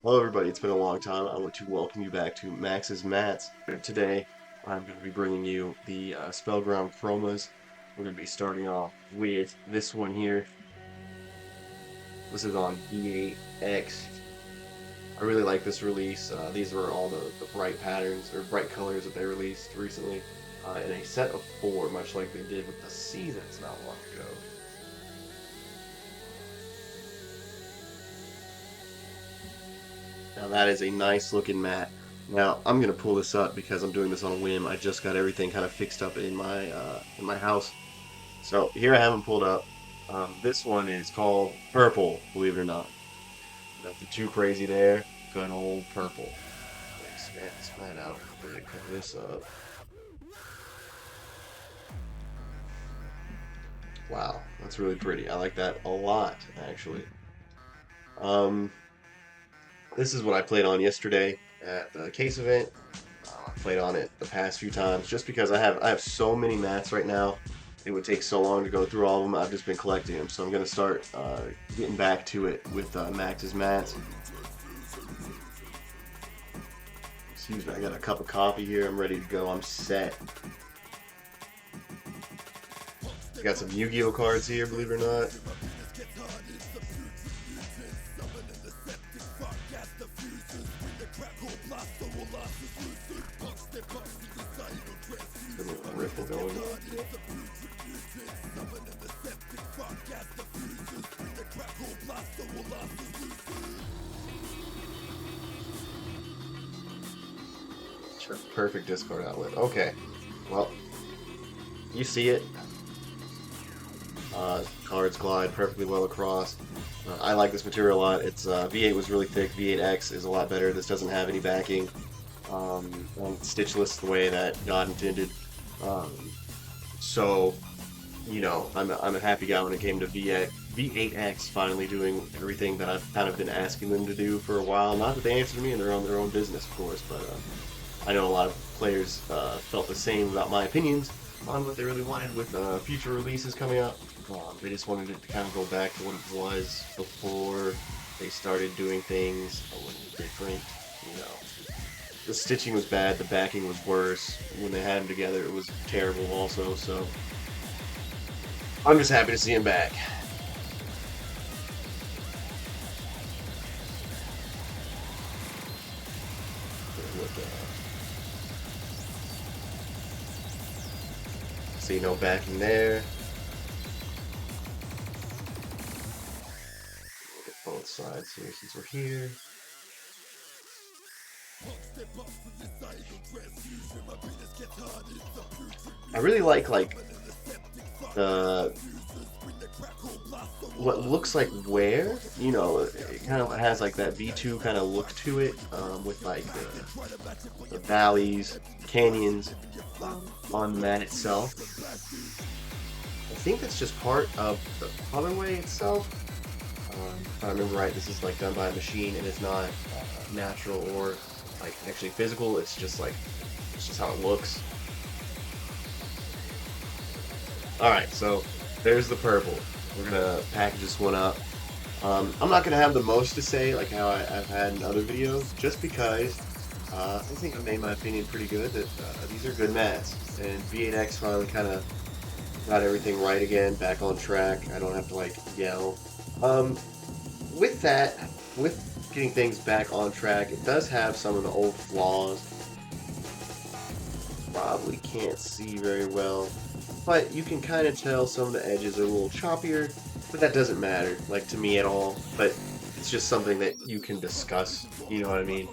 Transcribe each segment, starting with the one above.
Hello everybody, it's been a long time. I want to welcome you back to Max's Mats. Today I'm going to be bringing you the Spellground Chromas. We're going to be starting off with this one here. This is on V8X. I really like this release. These are all the bright patterns, or bright colors that they released recently in a set of 4, much like they did with the Seasons not long ago. Now that is a nice looking mat. Now I'm gonna pull this up because I'm doing this on a whim. I just got everything kind of fixed up in my house. So here I have them pulled up. This one is called Purple, believe it or not. Nothing too crazy there. Good old purple. Expand this mat out. Really cover this up. Wow, that's really pretty. I like that a lot, actually. Um, This is what I played on yesterday at the case event. I played on it the past few times just because I have so many mats right now. It would take so long to go through all of them. I've just been collecting them, so I'm gonna start getting back to it with Max's mats. Excuse me, I got a cup of coffee here. I'm ready to go. I'm set. Got some Yu-Gi-Oh cards here, believe it or not. Good little riffle going. Sure, perfect discard outlet. Okay, well, you see it. Cards glide perfectly well across. I like this material a lot. It's V8 was really thick. V8X is a lot better. This doesn't have any backing. And stitchless the way that God intended. So, you know, I'm a happy guy when it came to V8X finally doing everything that I've kind of been asking them to do for a while. Not that they answered me and they're on their own business, of course, but I know a lot of players felt the same about my opinions on what they really wanted with future releases coming up. They just wanted it to kind of go back to what it was before they started doing things a little different, you know. The stitching was bad, the backing was worse. When they had them together, it was terrible also, so I'm just happy to see him back. See no backing there. Look at both sides here since we're here. I really like the what looks like wear, you know, it kind of has like that V2 kind of look to it, with like the valleys, canyons on the mat itself. I think that's just part of the colorway itself. If I remember right, this is like done by a machine and it's not natural or like actually physical. It's just how it looks. All right, so there's the purple. We're gonna package this one up. I'm not gonna have the most to say like how I've had in other videos, just because I think I made my opinion pretty good that these are good mats, and V8X finally kind of got everything right again, back on track. I don't have to like yell. With that, with getting things back on track, it does have some of the old flaws. Probably can't see very well, but you can kind of tell some of the edges are a little choppier, but that doesn't matter, like, to me at all. But it's just something that you can discuss, you know what I mean?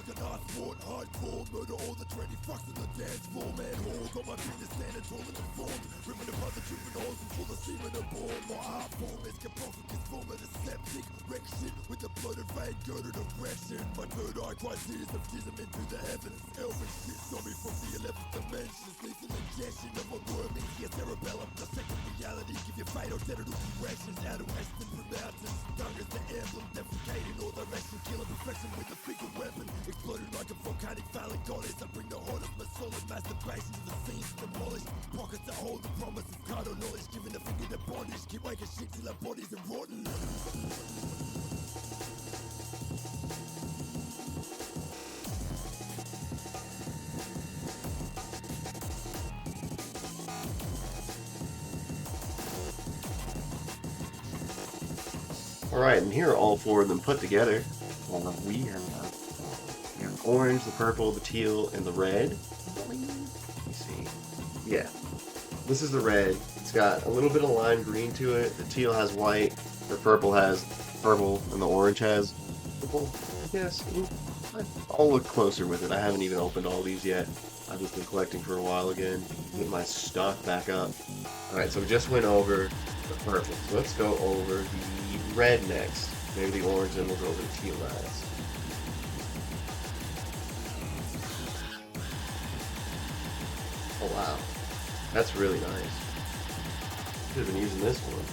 Alright, and here are all four of them put together. We have orange, the purple, the teal, and the red. Let me see. Yeah. This is the red. It's got a little bit of lime green to it. The teal has white. The purple has purple, and the orange has purple, I guess. I'll look closer with it. I haven't even opened all these yet. I've just been collecting for a while again. Get my stock back up. Alright, so we just went over the purple. So let's go over the red next. Maybe the orange, and we'll go over the teal last. Oh wow. That's really nice. Should have been using this one.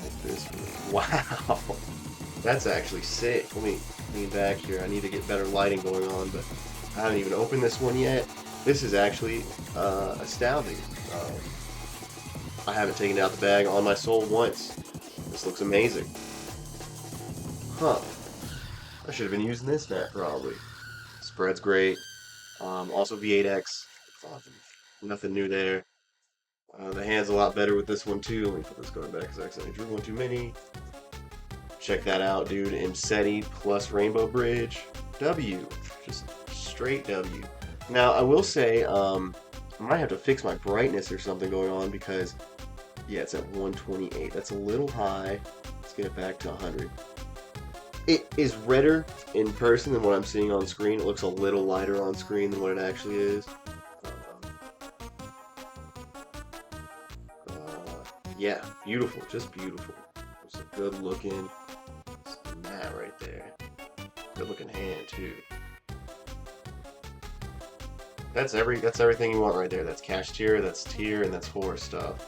Like this one. Wow. That's actually sick. Let me lean back here. I need to get better lighting going on, but I haven't even opened this one yet. This is actually astounding. I haven't taken it out the bag on my soul once. This looks amazing. Huh. I should have been using this net probably. Spread's great. Also V8X. Nothing new there. The hand's a lot better with this one too. Let me put this card back because I accidentally drew one too many. Check that out, dude. Imseti plus Rainbow Bridge. W. Just straight W. Now, I will say, I might have to fix my brightness or something going on because, yeah, it's at 128. That's a little high. Let's get it back to 100. It is redder in person than what I'm seeing on screen. It looks a little lighter on screen than what it actually is. Yeah, beautiful. Just beautiful. It's a good looking mat right there. Good looking hand too. That's everything you want right there. That's cash tier, that's tier, and that's horror stuff.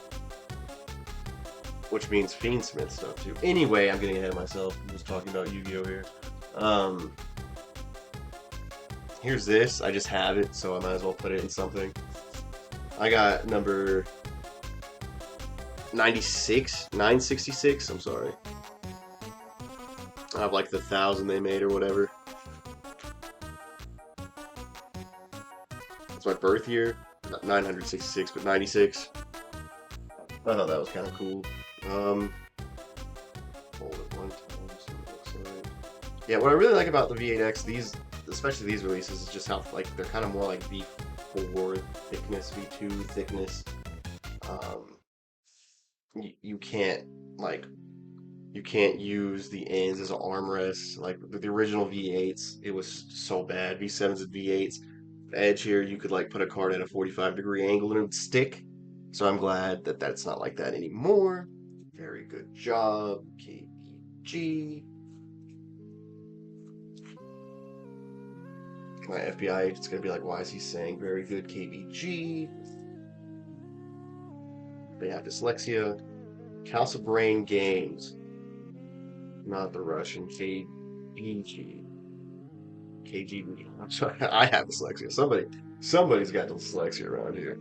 Which means Fiendsmith stuff too. Anyway, I'm getting ahead of myself. I'm just talking about Yu-Gi-Oh here. Here's this. I just have it, so I might as well put it in something. I got number 966, I'm sorry. I have like the 1,000 they made or whatever. It's my birth year. Not 966, but 96. I thought that was kind of cool. Hold it one time, see what it looks like. Yeah, what I really like about the V8X, especially these releases, is just how like they're kind of more like V4 thickness, V2 thickness. You can't use the ends as an armrest. Like the original V8s, it was so bad. V7s and V8s. The edge here, you could like put a card at a 45-degree angle and it would stick. So I'm glad that that's not like that anymore. Very good job, KBG. My FBI agent's gonna be like, why is he saying very good KBG? They have dyslexia. Calcibrain Games. Not the Russian. KBG. KGB. I'm sorry. I have dyslexia. Somebody's got dyslexia around here.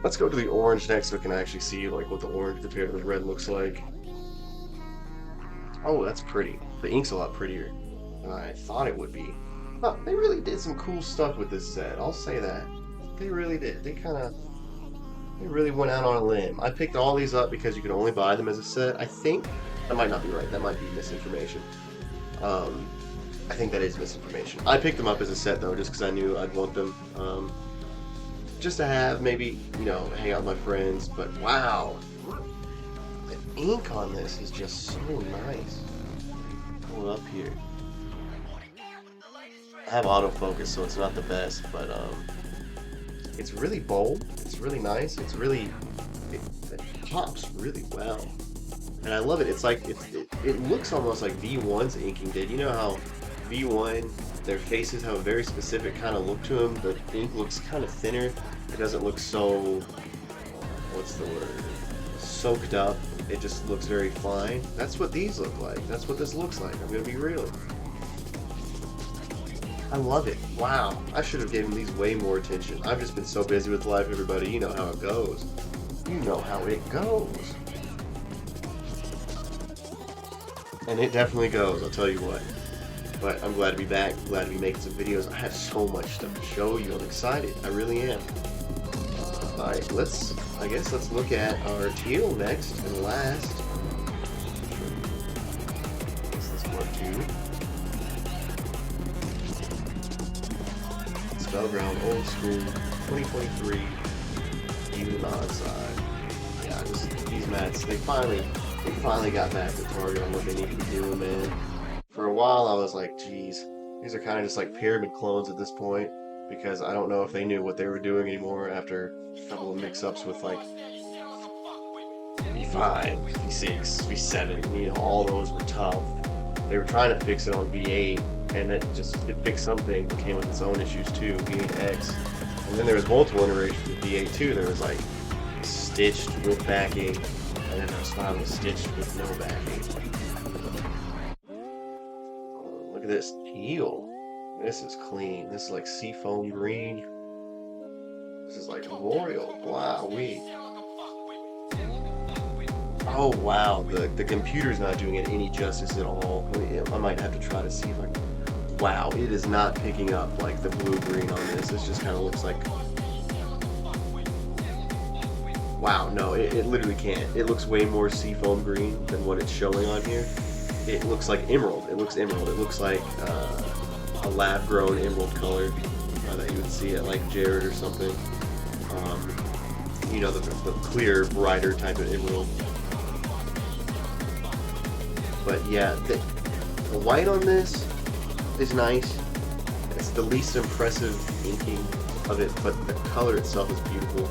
Let's go to the orange next so we can actually see like what the orange compared to the red looks like. Oh, that's pretty. The ink's a lot prettier than I thought it would be. Huh, they really did some cool stuff with this set. I'll say that. They really did. They really went out on a limb. I picked all these up because you can only buy them as a set. I think that might not be right. That might be misinformation. I think that is misinformation. I picked them up as a set though, just because I knew I'd want them. Just to have, maybe, you know, hang out with my friends. But wow, the ink on this is just so nice. Pull it up here. I have autofocus, so it's not the best, but it's really bold. It's really nice. It pops really well, and I love it. It's like it looks almost like V1's inking did. You know how V1, their faces have a very specific kind of look to them. The ink looks kind of thinner. It doesn't look so, what's the word, soaked up. It just looks very fine. That's what these look like. That's what this looks like. I'm gonna be real. I love it. Wow. I should have given these way more attention. I've just been so busy with life, everybody. You know how it goes. You know how it goes. And it definitely goes, I'll tell you what. But I'm glad to be back. Glad to be making some videos. I have so much stuff to show you. I'm excited. I really am. Alright, I guess let's look at our teal next and last. This is part 2. Spellground Old School 2023 even on side. Yeah, these mats, they finally got back to target on what they need to be doing, man. For a while I was like, geez, these are kind of just like pyramid clones at this point, because I don't know if they knew what they were doing anymore after a couple of mix-ups with like V5, V6, V7, you know, all those were tough. They were trying to fix it on V8, and it fixed something, but came with its own issues too, V8X. And then there was multiple iterations of V8 too. There was like stitched with backing, and then there was finally stitched with no backing. Oh, look at this teal. This is clean. This is like seafoam green. This is like royal. Wow, oh wow, the computer's not doing it any justice at all. I might have to try to see if I can. Wow, it is not picking up like the blue-green on this. This just kind of looks like... Wow, no, it literally can't. It looks way more seafoam green than what it's showing on here. It looks like emerald. It looks emerald. It looks like a lab-grown emerald color that you would see at like Jared or something. You know, the clear, brighter type of emerald. But yeah, the white on this is nice. It's the least impressive inking of it, but the color itself is beautiful.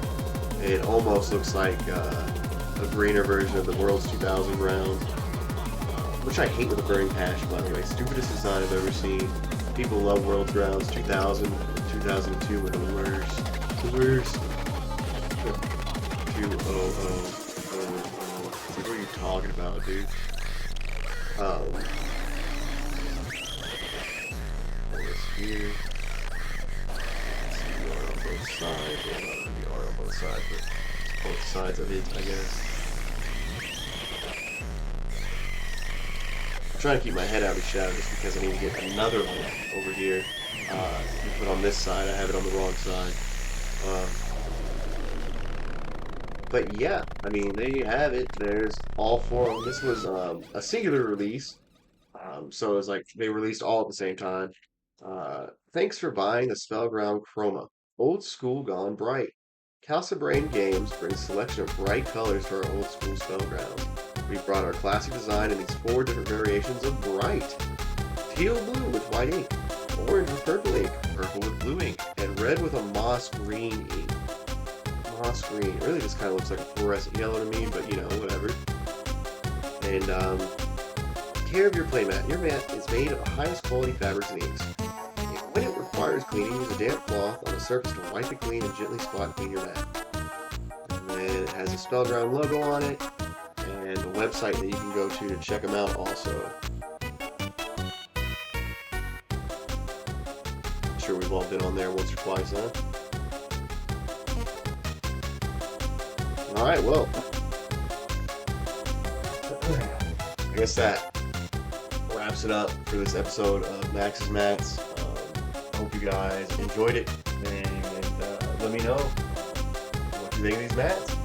It almost looks like a greener version of the World's 2000 round, which I hate with a burning passion, by the way. Stupidest design I've ever seen. People love World's rounds. 2000, 2002 were the worst. The worst. 2000. What are you talking about, dude? Here. See, on both sides. Well, not really on both sides, but both sides of it, I guess. I'm trying to keep my head out of the shadow just because I need to get another one over here. You put on this side, I have it on the wrong side. But yeah, I mean, there you have it. There's all 4 of them. This was a singular release. So it was like they released all at the same time. Thanks for buying the Spellground Chroma. Old school gone bright. Calcibrain Games brings a selection of bright colors for our old school Spellground. We've brought our classic design in these 4 different variations of bright. Teal blue with white ink, orange with purple ink, purple with blue ink, and red with a moss green ink. Moss green. It really just kind of looks like a fluorescent yellow to me, but you know, whatever. And care of your playmat. Your mat is made of the highest quality fabrics and inks. When it requires cleaning, use a damp cloth on a surface to wipe it clean and gently spot clean your mat. And then it has a Spellground logo on it, and a website that you can go to check them out also. I'm sure we've all been on there once or twice, huh? Alright, well, I guess that wraps it up for this episode of Max's Mats. I hope you guys enjoyed it, and let me know what you think of these mats.